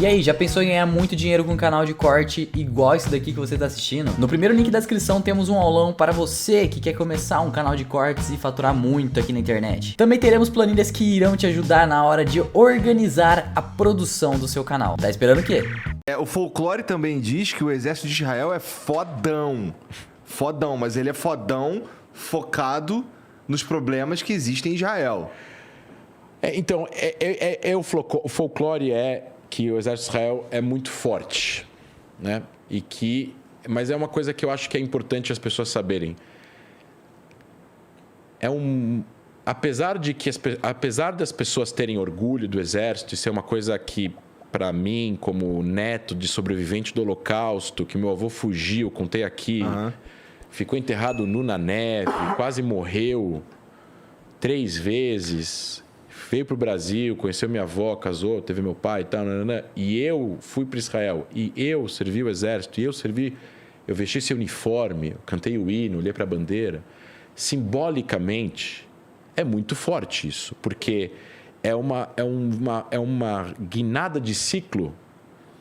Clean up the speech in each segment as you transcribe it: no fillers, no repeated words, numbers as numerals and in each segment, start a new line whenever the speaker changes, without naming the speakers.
E aí, já pensou em ganhar muito dinheiro com um canal de corte igual esse daqui que você está assistindo? No primeiro link da descrição temos um aulão para você que quer começar um canal de cortes e faturar muito aqui na internet. Também teremos planilhas que irão te ajudar na hora de organizar a produção do seu canal. Tá esperando o quê?
O folclore também diz que o exército de Israel é fodão. Fodão, mas ele é fodão focado nos problemas que existem em Israel.
O folclore é que o exército de Israel é muito forte, né? Mas é uma coisa que eu acho que é importante as pessoas saberem. Apesar das pessoas terem orgulho do exército, isso é uma coisa que, para mim, como neto de sobrevivente do Holocausto, que meu avô fugiu, contei aqui, ficou enterrado nu na neve, quase morreu 3 vezes. Veio para o Brasil, conheceu minha avó, casou, teve meu pai e tal, e eu fui para Israel, e eu servi o exército, eu vesti esse uniforme, eu cantei o hino, olhei para a bandeira. Simbolicamente, é muito forte isso, porque é uma guinada de ciclo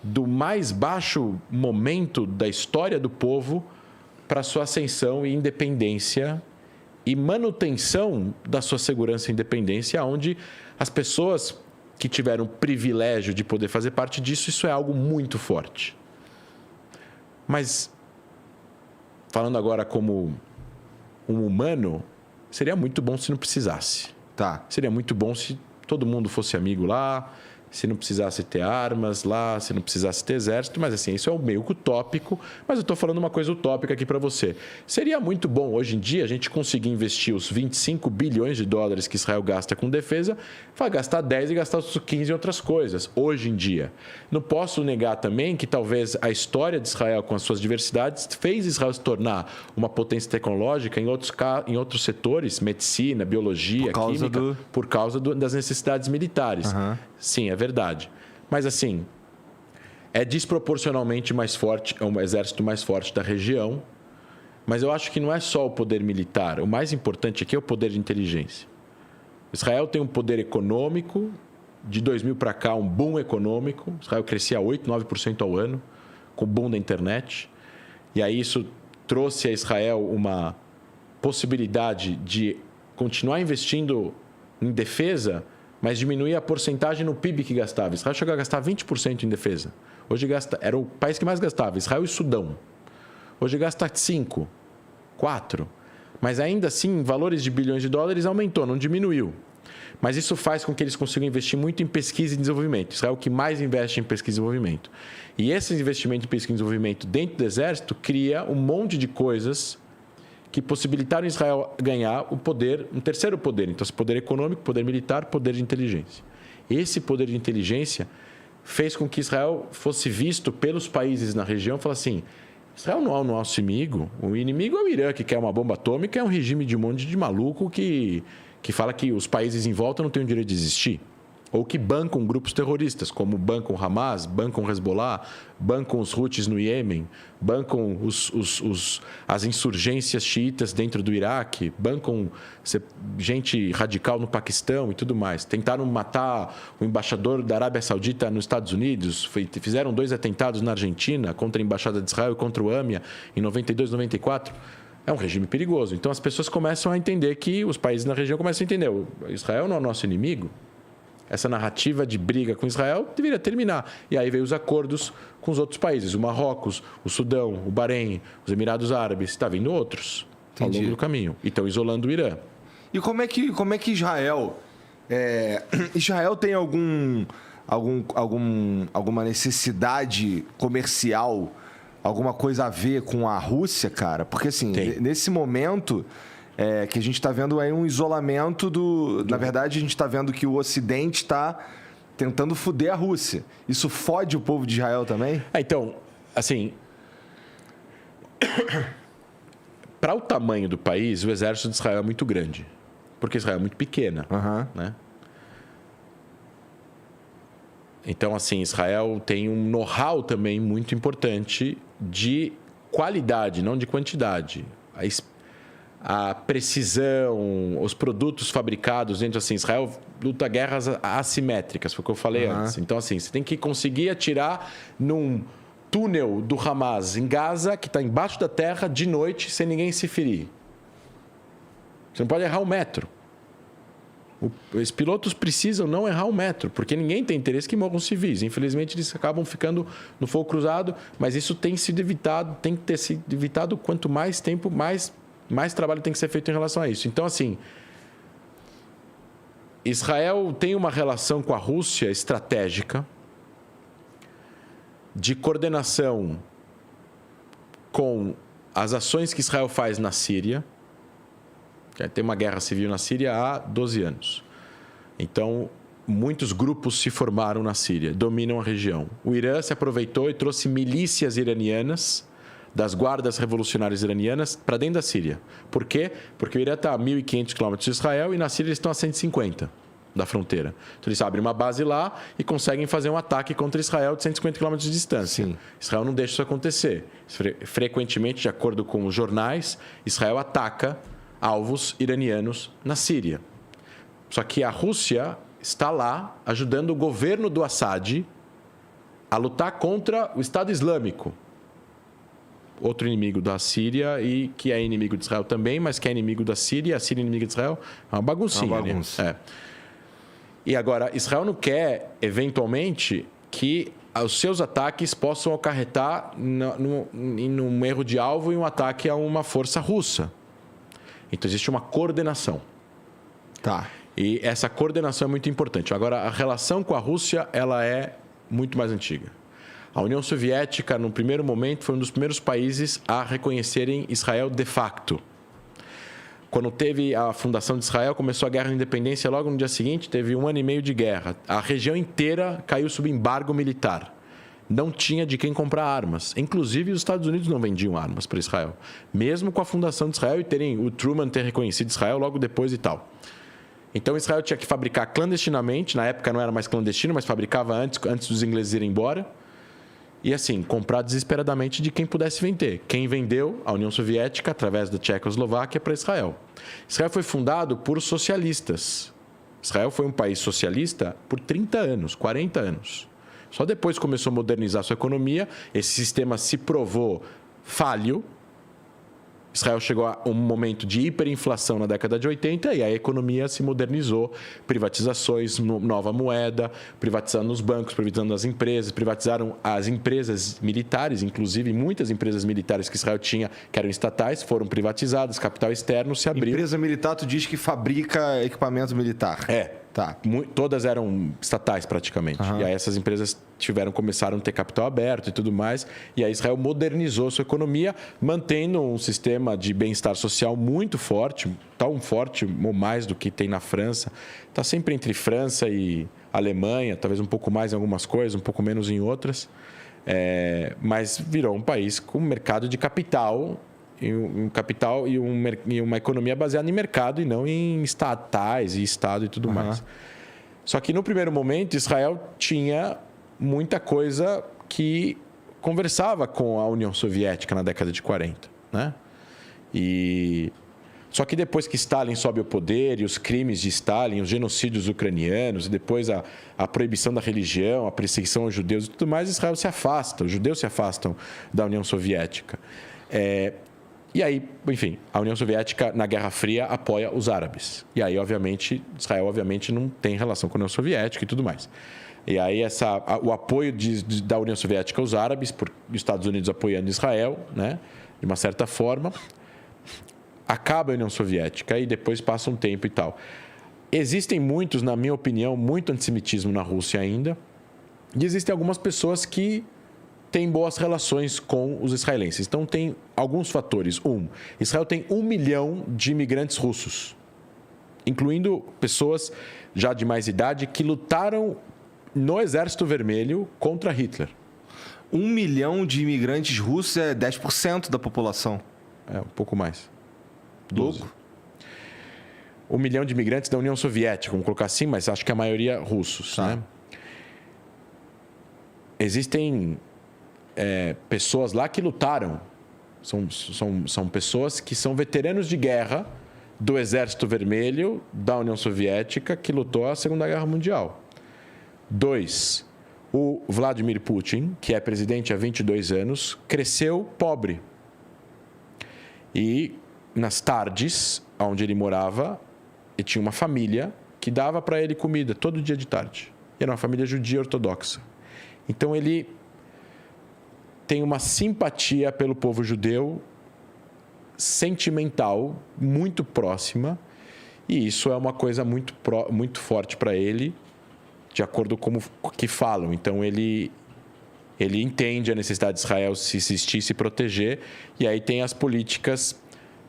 do mais baixo momento da história do povo para sua ascensão e independência e manutenção da sua segurança e independência, onde as pessoas que tiveram o privilégio de poder fazer parte disso, isso é algo muito forte. Mas, falando agora como um humano, seria muito bom se não precisasse.
Tá.
Seria muito bom se todo mundo fosse amigo lá, se não precisasse ter armas lá, se não precisasse ter exército, mas assim, isso é meio utópico, mas eu estou falando uma coisa utópica aqui para você. Seria muito bom, hoje em dia, a gente conseguir investir os 25 bilhões de dólares que Israel gasta com defesa, vai gastar 10 e gastar os 15 em outras coisas, hoje em dia. Não posso negar também que talvez a história de Israel, com as suas diversidades, fez Israel se tornar uma potência tecnológica em outros setores, medicina, biologia, química, por causa das necessidades militares. Sim, é verdade. Mas, assim, é desproporcionalmente mais forte, é um exército mais forte da região. Mas eu acho que não é só o poder militar. O mais importante aqui é o poder de inteligência. Israel tem um poder econômico, de 2000 para cá, um boom econômico. Israel crescia 8%, 9% ao ano, com o boom da internet. E aí isso trouxe a Israel uma possibilidade de continuar investindo em defesa, mas diminuir a porcentagem no PIB que gastava. Israel chegou a gastar 20% em defesa. Hoje era o país que mais gastava, Israel e Sudão. Hoje gasta 5%, 4%. Mas ainda assim, valores de bilhões de dólares aumentou, não diminuiu. Mas isso faz com que eles consigam investir muito em pesquisa e desenvolvimento. Israel é o que mais investe em pesquisa e desenvolvimento. E esse investimento em pesquisa e desenvolvimento dentro do exército cria um monte de coisas que possibilitaram Israel ganhar o poder, um terceiro poder. Então, esse poder econômico, poder militar, poder de inteligência. Esse poder de inteligência fez com que Israel fosse visto pelos países na região e falasse assim, Israel não é o nosso inimigo, o inimigo é o Irã, que quer uma bomba atômica, é um regime de um monte de maluco que fala que os países em volta não têm o direito de existir. Ou que bancam grupos terroristas, como bancam Hamas, bancam Hezbollah, bancam os Houthis no Iêmen, bancam as insurgências xiitas dentro do Iraque, bancam gente radical no Paquistão e tudo mais. Tentaram matar o embaixador da Arábia Saudita nos Estados Unidos, fizeram 2 atentados na Argentina contra a Embaixada de Israel e contra o AMIA em 92, 94. É um regime perigoso. Então as pessoas começam a entender que os países na região começam a entender, Israel não é o nosso inimigo. Essa narrativa de briga com Israel deveria terminar. E aí veio os acordos com os outros países, o Marrocos, o Sudão, o Bahrein, os Emirados Árabes. Está vindo outros ao longo do caminho. E estão isolando o Irã.
E como é que Israel... Israel tem alguma necessidade comercial, alguma coisa a ver com a Rússia, cara? Porque, assim, nesse momento... que a gente está vendo aí um isolamento Na verdade, a gente está vendo que o Ocidente está tentando foder a Rússia. Isso fode o povo de Israel também?
Então, assim... Para o tamanho do país, o exército de Israel é muito grande. Porque Israel é muito pequena. Né? Então, assim, Israel tem um know-how também muito importante de qualidade, não de quantidade. a precisão, os produtos fabricados dentro, assim, Israel luta guerras assimétricas, foi o que eu falei antes. Então, assim, você tem que conseguir atirar num túnel do Hamas em Gaza, que está embaixo da terra, de noite, sem ninguém se ferir. Você não pode errar um metro. Os pilotos precisam não errar um metro, porque ninguém tem interesse que morram civis. Infelizmente, eles acabam ficando no fogo cruzado, mas isso tem sido evitado, tem que ter sido evitado. Quanto mais tempo, mais trabalho tem que ser feito em relação a isso. Então, assim, Israel tem uma relação com a Rússia estratégica, de coordenação com as ações que Israel faz na Síria. Tem uma guerra civil na Síria há 12 anos. Então, muitos grupos se formaram na Síria, dominam a região. O Irã se aproveitou e trouxe milícias iranianas, das guardas revolucionárias iranianas, para dentro da Síria. Por quê? Porque o Irã está a 1.500 quilômetros de Israel e na Síria eles estão a 150 da fronteira. Então, eles abrem uma base lá e conseguem fazer um ataque contra Israel de 150 quilômetros de distância.
Sim.
Israel não deixa isso acontecer. Frequentemente, de acordo com os jornais, Israel ataca alvos iranianos na Síria. Só que a Rússia está lá ajudando o governo do Assad a lutar contra o Estado Islâmico. Outro inimigo da Síria e que é inimigo de Israel também, mas que é inimigo da Síria, a Síria é inimiga de Israel. É uma baguncinha.
Uma bagunça.
Né? E agora, Israel não quer, eventualmente, que os seus ataques possam acarretar num erro de alvo e um ataque a uma força russa. Então, existe uma coordenação.
Tá.
E essa coordenação é muito importante. Agora, a relação com a Rússia, ela é muito mais antiga. A União Soviética, no primeiro momento, foi um dos primeiros países a reconhecerem Israel de facto. Quando teve a fundação de Israel, começou a Guerra da Independência, logo no dia seguinte, teve 1 ano e meio de guerra. A região inteira caiu sob embargo militar. Não tinha de quem comprar armas. Inclusive, os Estados Unidos não vendiam armas para Israel. Mesmo com a fundação de Israel e o Truman ter reconhecido Israel logo depois e tal. Então, Israel tinha que fabricar clandestinamente. Na época não era mais clandestino, mas fabricava antes dos ingleses irem embora. E, assim, comprar desesperadamente de quem pudesse vender. Quem vendeu? A União Soviética, através da Tchecoslováquia, para Israel. Israel foi fundado por socialistas. Israel foi um país socialista por 30 anos, 40 anos. Só depois começou a modernizar sua economia. Esse sistema se provou falho. Israel chegou a um momento de hiperinflação na década de 80 e a economia se modernizou. Privatizações, nova moeda, privatizando os bancos, privatizando as empresas, privatizaram as empresas militares, inclusive muitas empresas militares que Israel tinha, que eram estatais, foram privatizadas, capital externo se abriu.
Empresa militar, tu diz que fabrica equipamento militar. Tá.
Todas eram estatais praticamente. E aí essas empresas começaram a ter capital aberto e tudo mais. E aí Israel modernizou sua economia, mantendo um sistema de bem-estar social muito forte, tão forte ou mais do que tem na França. Está sempre entre França e Alemanha, talvez um pouco mais em algumas coisas, um pouco menos em outras. Mas virou um país com mercado de capital e uma economia baseada em mercado e não em estatais e Estado e tudo mais. Só que no primeiro momento, Israel tinha muita coisa que conversava com a União Soviética na década de 40. Né? Só que depois que Stalin sobe ao poder e os crimes de Stalin, os genocídios ucranianos, e depois a proibição da religião, a perseguição aos judeus e tudo mais, Israel se afasta, os judeus se afastam da União Soviética. E aí, enfim, a União Soviética, na Guerra Fria, apoia os árabes. E aí, obviamente, Israel, obviamente, não tem relação com a União Soviética e tudo mais. E aí, o apoio da União Soviética aos árabes, por os Estados Unidos apoiando Israel, né, de uma certa forma, acaba a União Soviética e depois passa um tempo e tal. Existem muitos, na minha opinião, muito antissemitismo na Rússia ainda. E existem algumas pessoas que tem boas relações com os israelenses. Então, tem alguns fatores. Israel tem 1 milhão de imigrantes russos, incluindo pessoas já de mais idade que lutaram no Exército Vermelho contra Hitler.
1 milhão de imigrantes russos é 10% da população.
Um pouco mais. 12.
Louco.
1 milhão de imigrantes da União Soviética, vamos colocar assim, mas acho que a maioria russos. Tá. Né? Existem pessoas lá que lutaram São pessoas que são veteranos de guerra do Exército Vermelho da União Soviética que lutou a Segunda Guerra Mundial. 2. O Vladimir Putin, que é presidente há 22 anos, cresceu pobre. E nas tardes, onde ele morava, ele tinha uma família que dava para ele comida todo dia de tarde. E era uma família judia ortodoxa. Então ele tem uma simpatia pelo povo judeu sentimental, muito próxima, e isso é uma coisa muito forte para ele, de acordo com o que falam. Então ele entende a necessidade de Israel se existir, se proteger, e aí tem as políticas,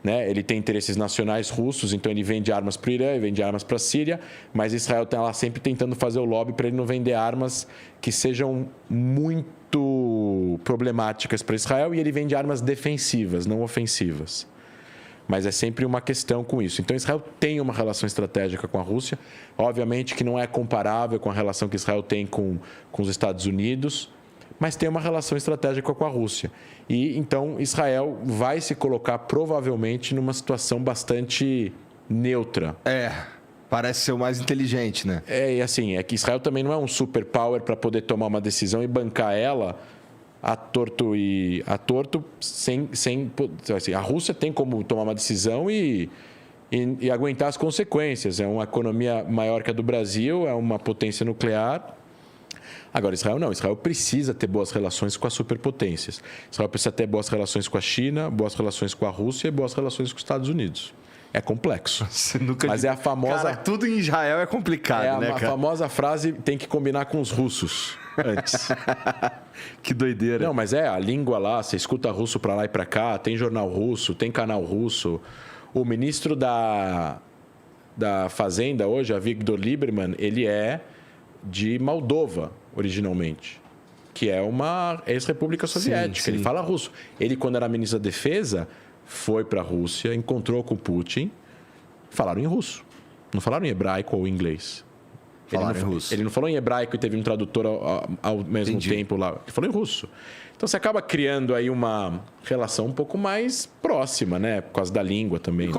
né? Ele tem interesses nacionais russos, então ele vende armas para o Irã, ele vende armas para a Síria, mas Israel está lá sempre tentando fazer o lobby para ele não vender armas que sejam muito problemáticas para Israel, e ele vende armas defensivas, não ofensivas. Mas é sempre uma questão com isso. Então, Israel tem uma relação estratégica com a Rússia, obviamente que não é comparável com a relação que Israel tem com os Estados Unidos, mas tem uma relação estratégica com a Rússia. E, então, Israel vai se colocar provavelmente numa situação bastante neutra.
Parece ser o mais inteligente, né?
E assim, é que Israel também não é um superpower para poder tomar uma decisão e bancar ela a torto sem assim, a Rússia tem como tomar uma decisão e aguentar as consequências. É uma economia maior que a do Brasil, é uma potência nuclear. Agora, Israel não. Israel precisa ter boas relações com as superpotências. Israel precisa ter boas relações com a China, boas relações com a Rússia e boas relações com os Estados Unidos. É complexo. Mas é a famosa...
Cara, tudo em Israel é complicado, né, cara?
A famosa frase tem que combinar com os russos antes.
Que doideira.
Não, mas a língua lá, você escuta russo para lá e para cá, tem jornal russo, tem canal russo. O ministro da Fazenda hoje, Avigdor Lieberman, ele é de Moldova, originalmente, que é uma ex-república soviética. Sim. Ele fala russo. Ele, quando era ministro da Defesa, foi para a Rússia, encontrou com Putin, falaram em russo. Não falaram em hebraico ou inglês. Ele não falou em hebraico e teve um tradutor ao mesmo tempo lá. Ele falou em russo. Então, você acaba criando aí uma relação um pouco mais próxima, né? Por causa da língua também.